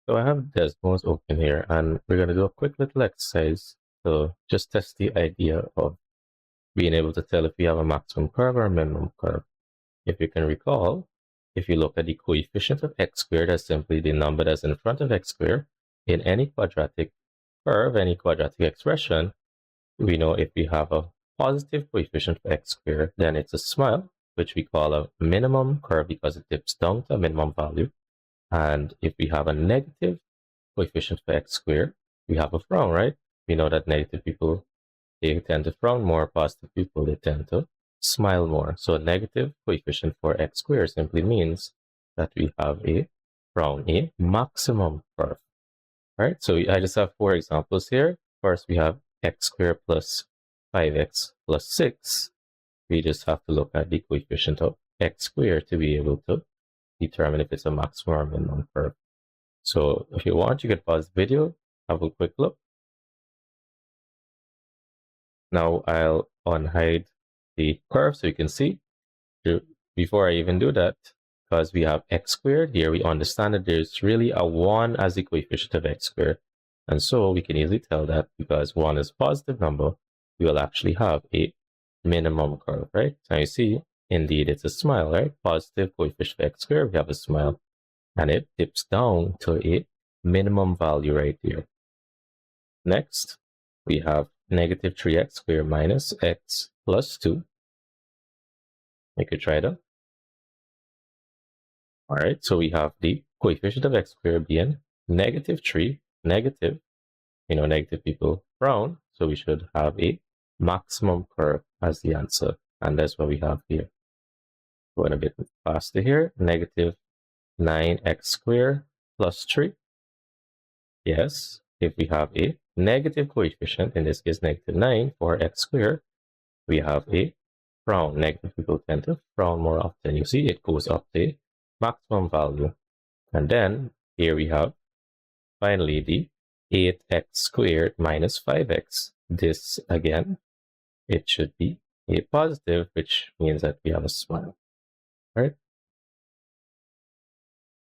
So I have Desmos open here, and we're going to do a quick little exercise to just test the idea of being able to tell if we have a maximum curve or a minimum curve. If you can recall, if you look at the coefficient of x squared as simply the number that's in front of x squared, in any quadratic curve, any quadratic expression, we know if we have a positive coefficient for x squared, then it's a smile, which we call a minimum curve because it dips down to a minimum value. And if we have a negative coefficient for x squared, we have a frown, right? We know that negative people, they tend to frown more. Positive people, they tend to smile more. So a negative coefficient for x squared simply means that we have a frown, a maximum curve. All right, so I just have 4 examples here. First, we have x squared plus 5x plus 6. We just have to look at the coefficient of x squared to be able to determine if it's a maximum or minimum curve. So if you want, you can pause the video, have a quick look. Now I'll unhide the curve so you can see. Before I even do that, because we have x squared here, we understand that there's really a 1 as the coefficient of x squared. And so we can easily tell that because 1 is a positive number, we will actually have a minimum curve, right? So you see, indeed, it's a smile, right? Positive coefficient of x squared, we have a smile. And it dips down to a minimum value right here. Next, we have negative 3x squared minus x plus 2. You could try that. All right, so we have the coefficient of x squared being negative 3, negative, negative people frown, so we should have a maximum curve as the answer, and that's what we have here. Going a bit faster here, negative 9x squared plus 3. Yes, if we have a negative coefficient, in this case negative 9 for x squared, we have a frown. Negative people tend to frown more often. You see it goes up to maximum value. And then here we have finally the 8x squared minus 5x. This again, it should be a positive, which means that we have a smile. All right,